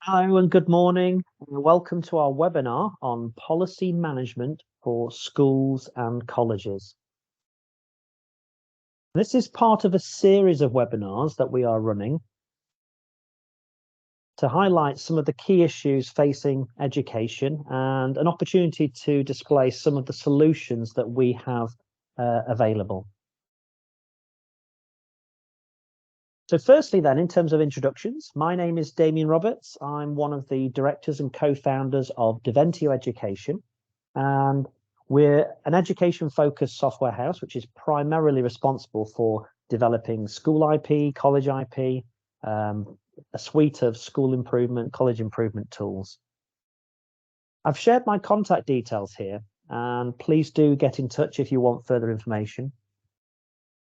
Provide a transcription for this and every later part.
Hello and good morning. Welcome to our webinar on policy management for schools and colleges. This is part of a series of webinars that we are running to highlight some of the key issues facing education and an opportunity to display some of the solutions that we have available. So firstly then, in terms of introductions, my name is Damien Roberts. I'm one of the directors and co-founders of Deventio Education, and we're an education-focused software house, which is primarily responsible for developing school IP, college IP, a suite of school improvement, college improvement tools. I've shared my contact details here, and please do get in touch if you want further information.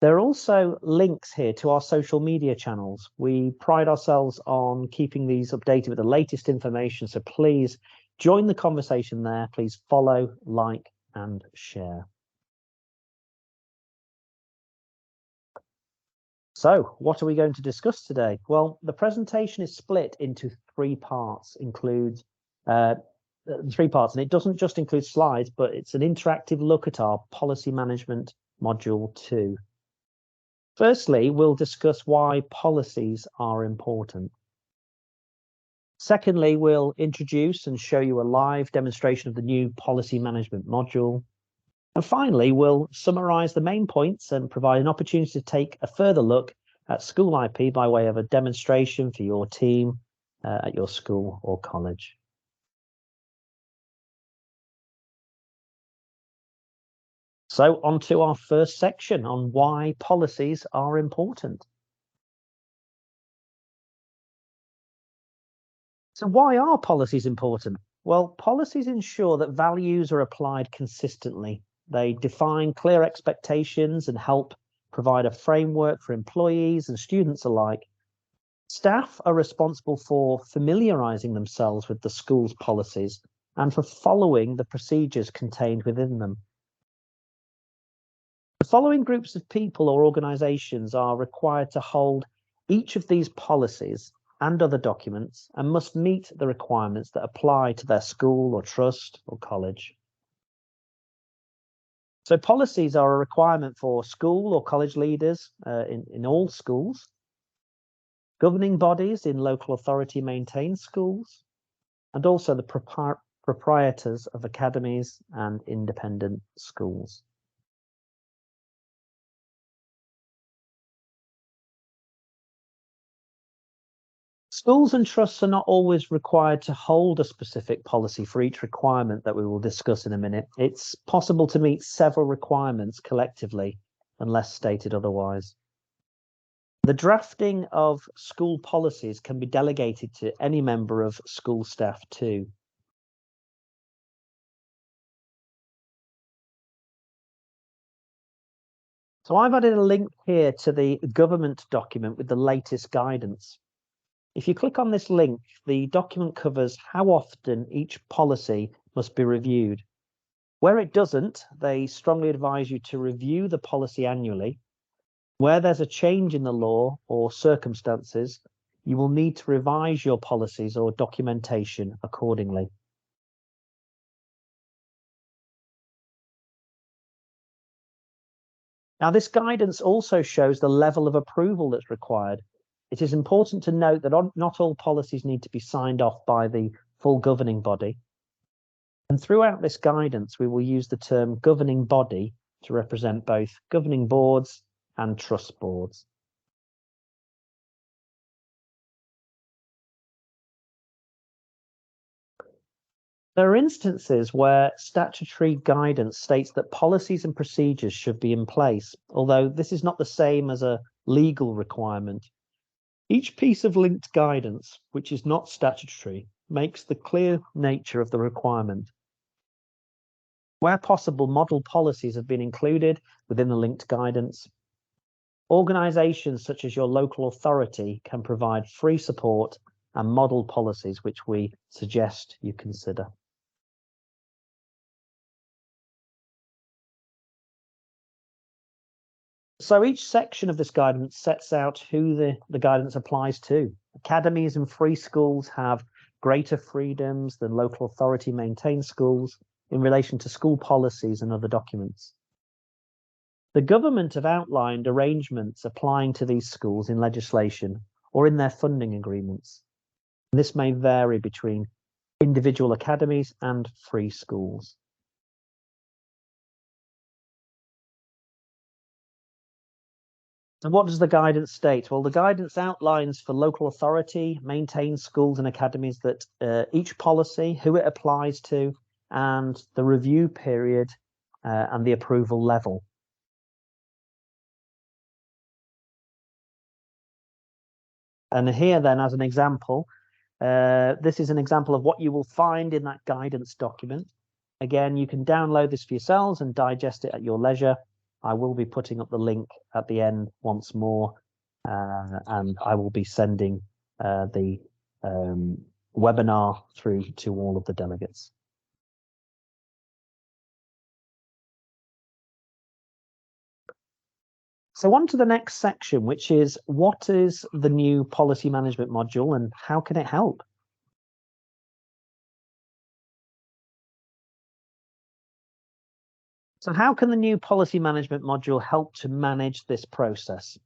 There are also links here to our social media channels. We pride ourselves on keeping these updated with the latest information, so please join the conversation there. Please follow, like, and share. So, what are we going to discuss today? Well, the presentation is split into three parts, and it doesn't just include slides, but it's an interactive look at our policy management module 2. Firstly, we'll discuss why policies are important. Secondly, we'll introduce and show you a live demonstration of the new policy management module. And finally, we'll summarize the main points and provide an opportunity to take a further look at school IP by way of a demonstration for your team at your school or college. So on to our first section on why policies are important. So why are policies important? Well, policies ensure that values are applied consistently. They define clear expectations and help provide a framework for employees and students alike. Staff are responsible for familiarising themselves with the school's policies and for following the procedures contained within them. The following groups of people or organisations are required to hold each of these policies and other documents and must meet the requirements that apply to their school or trust or college. So policies are a requirement for school or college leaders in all schools, governing bodies in local authority maintained schools, and also the proprietors of academies and independent schools. Schools and trusts are not always required to hold a specific policy for each requirement that we will discuss in a minute. It's possible to meet several requirements collectively, unless stated otherwise. The drafting of school policies can be delegated to any member of school staff too. So I've added a link here to the government document with the latest guidance. If you click on this link, the document covers how often each policy must be reviewed. Where it doesn't, they strongly advise you to review the policy annually. Where there's a change in the law or circumstances, you will need to revise your policies or documentation accordingly. Now, this guidance also shows the level of approval that's required. It is important to note that not all policies need to be signed off by the full governing body. And throughout this guidance, we will use the term governing body to represent both governing boards and trust boards. There are instances where statutory guidance states that policies and procedures should be in place, although this is not the same as a legal requirement. Each piece of linked guidance, which is not statutory, makes the clear nature of the requirement. Where possible, model policies have been included within the linked guidance. Organisations such as your local authority can provide free support and model policies, which we suggest you consider. So each section of this guidance sets out who the guidance applies to. Academies and free schools have greater freedoms than local authority maintained schools in relation to school policies and other documents. The government have outlined arrangements applying to these schools in legislation or in their funding agreements. This may vary between individual academies and free schools. And what does the guidance state? Well, the guidance outlines for local authority, maintained schools and academies that each policy, who it applies to, and the review period and the approval level. And here then, as an example, this is an example of what you will find in that guidance document. Again, you can download this for yourselves and digest it at your leisure. I will be putting up the link at the end once more, and I will be sending the webinar through to all of the delegates. So on to the next section, which is what is the new policy management module and how can it help? So how can the new policy management module help to manage this process?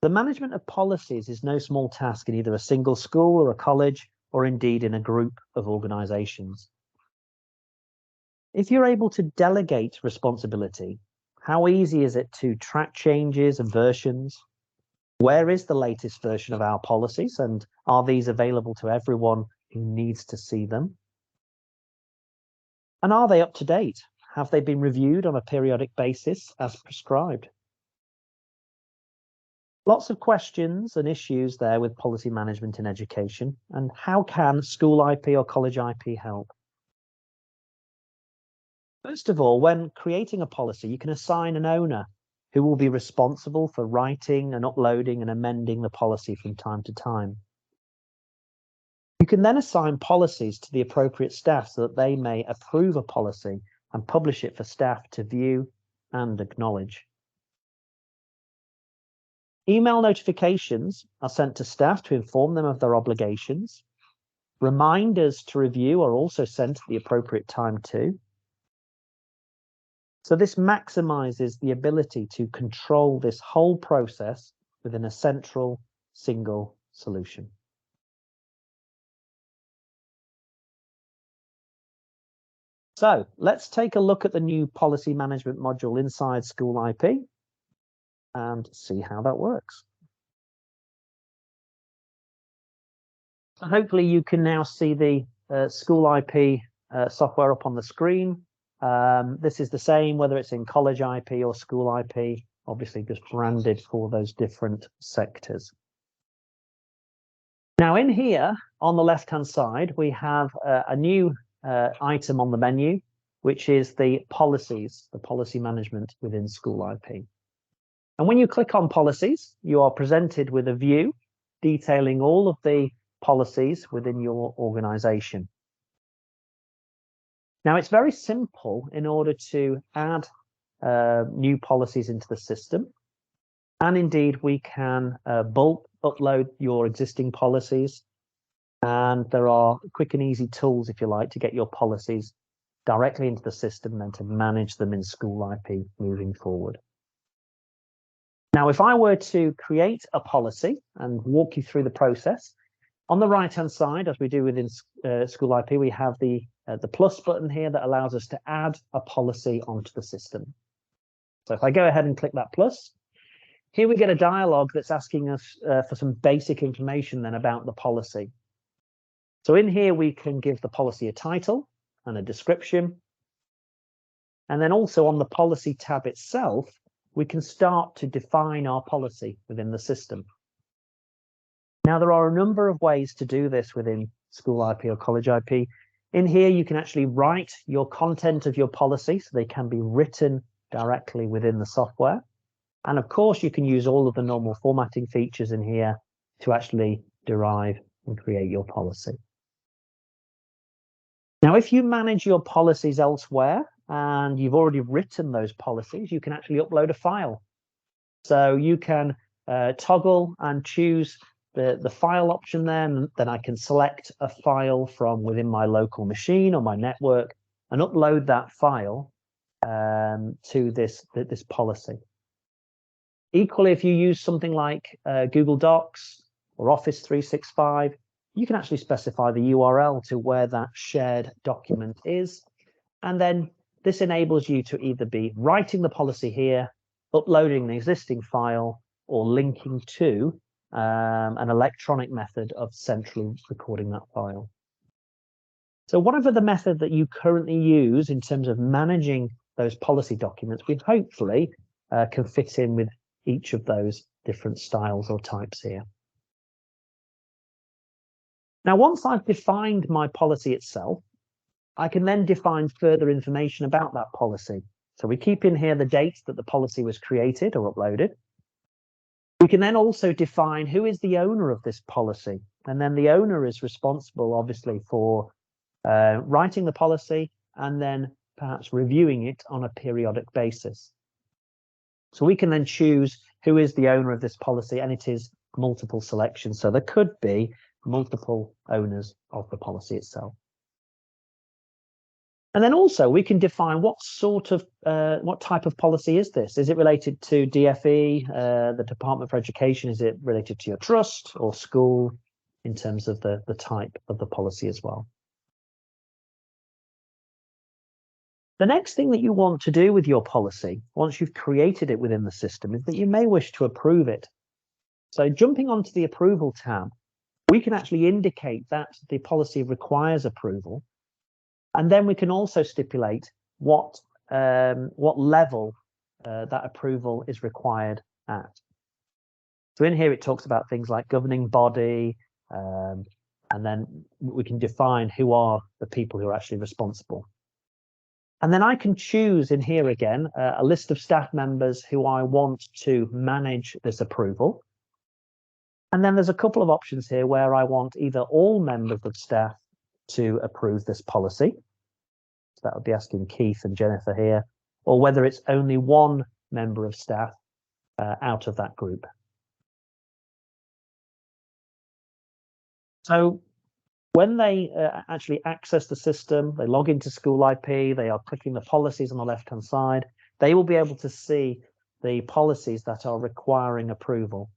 The management of policies is no small task in either a single school or a college, or indeed in a group of organizations. If you're able to delegate responsibility, how easy is it to track changes and versions? Where is the latest version of our policies, and are these available to everyone who needs to see them? And are they up to date? Have they been reviewed on a periodic basis as prescribed? Lots of questions and issues there with policy management in education, and how can school IP or college IP help? First of all, when creating a policy, you can assign an owner who will be responsible for writing and uploading and amending the policy from time to time. You can then assign policies to the appropriate staff so that they may approve a policy and publish it for staff to view and acknowledge. Email notifications are sent to staff to inform them of their obligations. Reminders to review are also sent at the appropriate time too. So this maximizes the ability to control this whole process within a central single solution. So let's take a look at the new policy management module inside School IP and see how that works. So hopefully you can now see the School IP software up on the screen. This is the same whether it's in college IP or school IP, obviously just branded for those different sectors. Now in here on the left hand side we have a new item on the menu, which is the policies, the policy management within School IP. And when you click on policies, you are presented with a view detailing all of the policies within your organization. Now it's very simple in order to add new policies into the system. And indeed we can bulk upload your existing policies. And there are quick and easy tools, if you like, to get your policies directly into the system and then to manage them in School IP moving forward. Now, if I were to create a policy and walk you through the process, on the right-hand side, as we do within School IP, we have the plus button here that allows us to add a policy onto the system. So if I go ahead and click that plus, here we get a dialog that's asking us for some basic information then about the policy. So in here, we can give the policy a title and a description. And then also on the policy tab itself, we can start to define our policy within the system. Now, there are a number of ways to do this within School IP or College IP. In here, you can actually write your content of your policy, so they can be written directly within the software. And of course, you can use all of the normal formatting features in here to actually derive and create your policy. Now, if you manage your policies elsewhere and you've already written those policies, you can actually upload a file. So you can toggle and choose the file option then I can select a file from within my local machine or my network and upload that file to this policy. Equally, if you use something like Google Docs or Office 365, you can actually specify the URL to where that shared document is. And then this enables you to either be writing the policy here, uploading the existing file, or linking to an electronic method of centrally recording that file. So whatever the method that you currently use in terms of managing those policy documents, we hopefully can fit in with each of those different styles or types here. Now, once I've defined my policy itself, I can then define further information about that policy. So we keep in here the date that the policy was created or uploaded. We can then also define who is the owner of this policy. And then the owner is responsible, obviously, for writing the policy and then perhaps reviewing it on a periodic basis. So we can then choose who is the owner of this policy, and it is multiple selections. So there could be multiple owners of the policy itself. And then also we can define what type of policy is this? Is it related to DFE, the Department for Education? Is it related to your trust or school in terms of the type of the policy as well? The next thing that you want to do with your policy, once you've created it within the system, is that you may wish to approve it. So jumping onto the Approval tab, we can actually indicate that the policy requires approval. And then we can also stipulate what level that approval is required at. So in here, it talks about things like governing body, and then we can define who are the people who are actually responsible. And then I can choose in here again a list of staff members who I want to manage this approval. And then there's a couple of options here where I want either all members of staff to approve this policy. So that would be asking Keith and Jennifer here, or whether it's only one member of staff out of that group. So when they actually access the system, they log into SchoolIP, they are clicking the policies on the left-hand side, they will be able to see the policies that are requiring approval,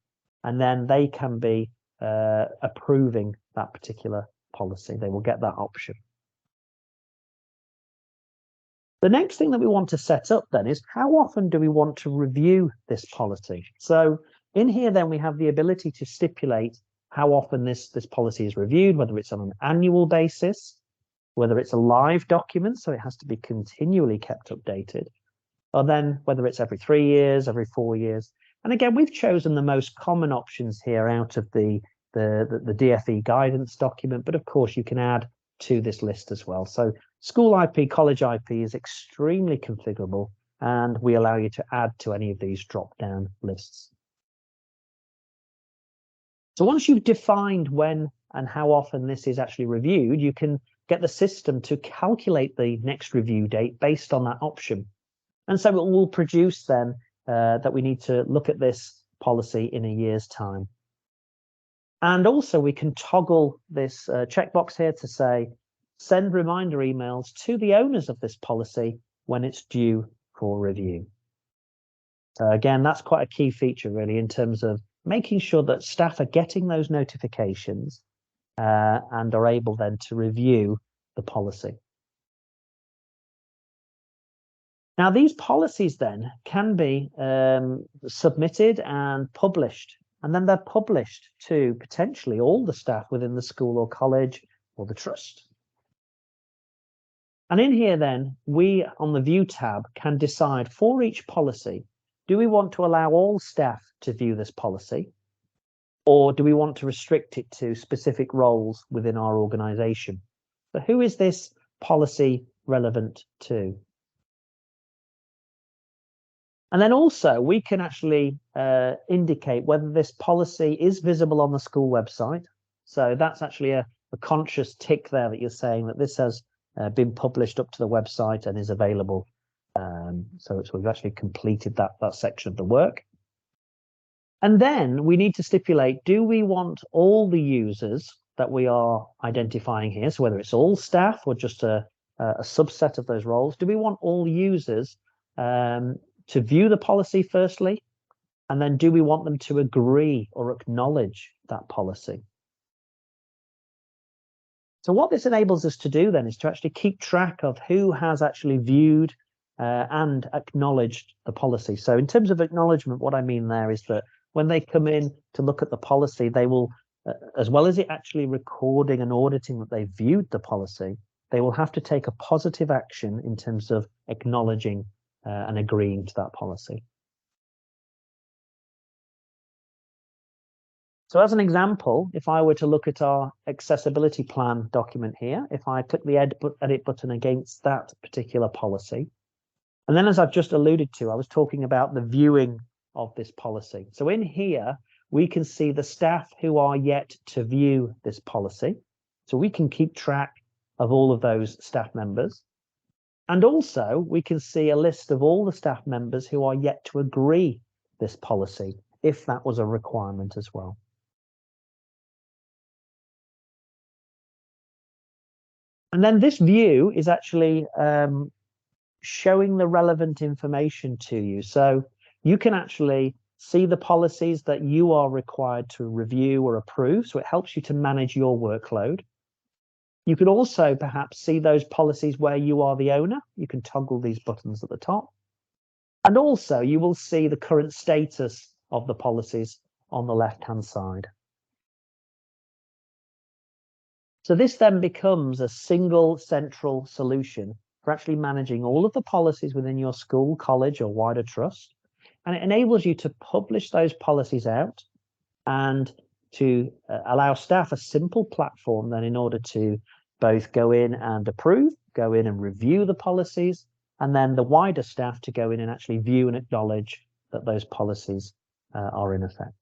and then they can be approving that particular policy. They will get that option. The next thing that we want to set up then is how often do we want to review this policy? So in here then we have the ability to stipulate how often this policy is reviewed, whether it's on an annual basis, whether it's a live document, so it has to be continually kept updated, or then whether it's every 3 years, every 4 years. And again, we've chosen the most common options here out of the DFE guidance document, but of course you can add to this list as well. So SchoolIP, College IP is extremely configurable, and we allow you to add to any of these drop-down lists. So once you've defined when and how often this is actually reviewed, you can get the system to calculate the next review date based on that option. And so it will produce then that we need to look at this policy in a year's time. And also we can toggle this checkbox here to say, send reminder emails to the owners of this policy when it's due for review. So again, that's quite a key feature really in terms of making sure that staff are getting those notifications and are able then to review the policy. Now, these policies then can be submitted and published, and then they're published to potentially all the staff within the school or college or the trust. And in here then, we on the View tab can decide for each policy, do we want to allow all staff to view this policy, or do we want to restrict it to specific roles within our organisation? So who is this policy relevant to? And then also we can actually indicate whether this policy is visible on the school website. So that's actually a conscious tick there that you're saying that this has been published up to the website and is available. So we've actually completed that section of the work. And then we need to stipulate, do we want all the users that we are identifying here, so whether it's all staff or just a subset of those roles, do we want all users to view the policy firstly? And then do we want them to agree or acknowledge that policy? So what this enables us to do then is to actually keep track of who has actually viewed and acknowledged the policy. So in terms of acknowledgement, what I mean there is that when they come in to look at the policy, they will, as well as it actually recording and auditing that they viewed the policy, they will have to take a positive action in terms of acknowledging and agreeing to that policy. So as an example, if I were to look at our accessibility plan document here, if I click the edit button against that particular policy, and then as I've just alluded to, I was talking about the viewing of this policy. So in here, we can see the staff who are yet to view this policy. So we can keep track of all of those staff members. And also we can see a list of all the staff members who are yet to agree this policy, if that was a requirement as well. And then this view is actually showing the relevant information to you. So you can actually see the policies that you are required to review or approve. So it helps you to manage your workload. You could also perhaps see those policies where you are the owner. You can toggle these buttons at the top. And also you will see the current status of the policies on the left-hand side. So this then becomes a single central solution for actually managing all of the policies within your school, college, or wider trust. And it enables you to publish those policies out and to allow staff a simple platform then in order to both go in and approve, go in and review the policies, and then the wider staff to go in and actually view and acknowledge that those policies are in effect.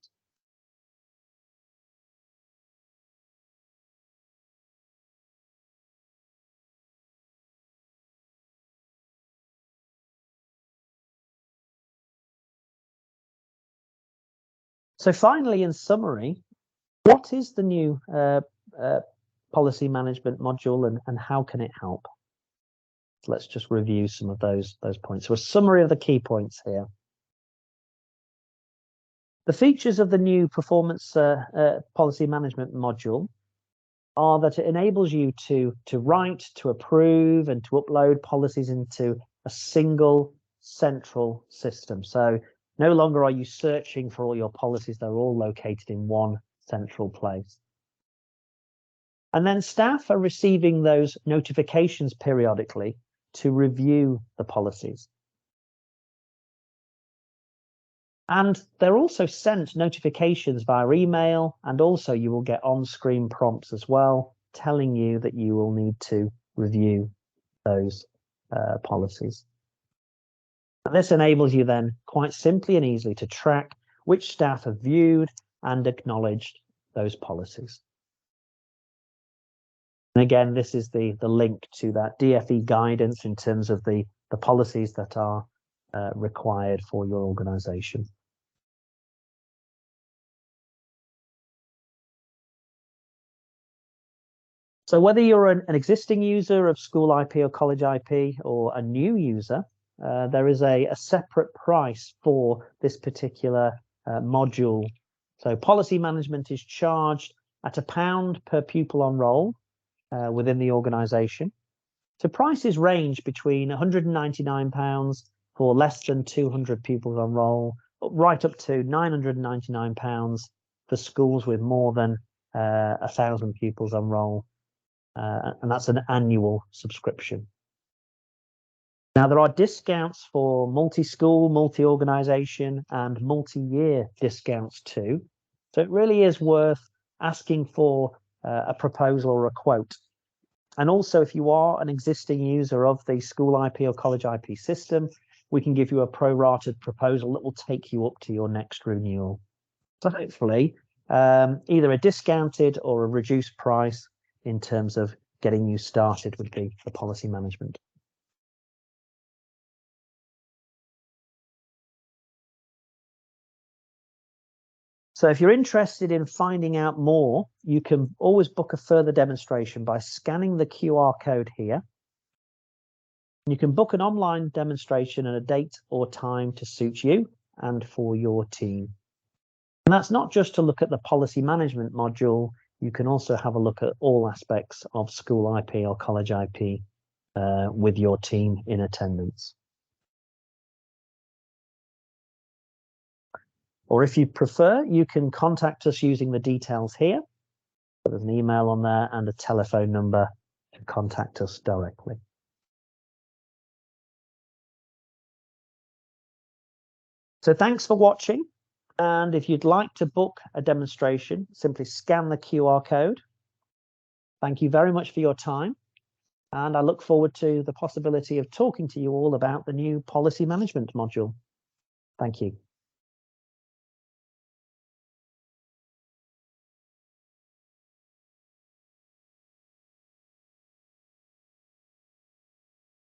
So finally, in summary, what is the new policy management module and how can it help? Let's just review some of those points. So a summary of the key points here. The features of the new performance policy management module are that it enables you to write, to approve, and to upload policies into a single central system. So no longer are you searching for all your policies, they're all located in one central place. And then staff are receiving those notifications periodically to review the policies. And they're also sent notifications via email, and also you will get on-screen prompts as well, telling you that you will need to review those policies. And this enables you then quite simply and easily to track which staff have viewed and acknowledged those policies. And again, this is the link to that DFE guidance in terms of the policies that are required for your organization. So whether you're an existing user of school IP or college IP or a new user, there is a separate price for this particular module. So policy management is charged at £1 per pupil on roll within the organisation. So prices range between £199 for less than 200 pupils on roll, right up to £999 for schools with more than 1,000 pupils on roll. And that's an annual subscription. Now, there are discounts for multi-school, multi-organisation, and multi-year discounts too. So it really is worth asking for a proposal or a quote. And also, if you are an existing user of the school IP or college IP system, we can give you a prorated proposal that will take you up to your next renewal. So hopefully, either a discounted or a reduced price in terms of getting you started with the policy management. So if you're interested in finding out more, you can always book a further demonstration by scanning the QR code here. You can book an online demonstration at a date or time to suit you and for your team. And that's not just to look at the policy management module. You can also have a look at all aspects of school IP or college IP with your team in attendance. Or if you prefer, you can contact us using the details here. There's an email on there and a telephone number to contact us directly. So thanks for watching. And if you'd like to book a demonstration, simply scan the QR code. Thank you very much for your time. And I look forward to the possibility of talking to you all about the new policy management module. Thank you.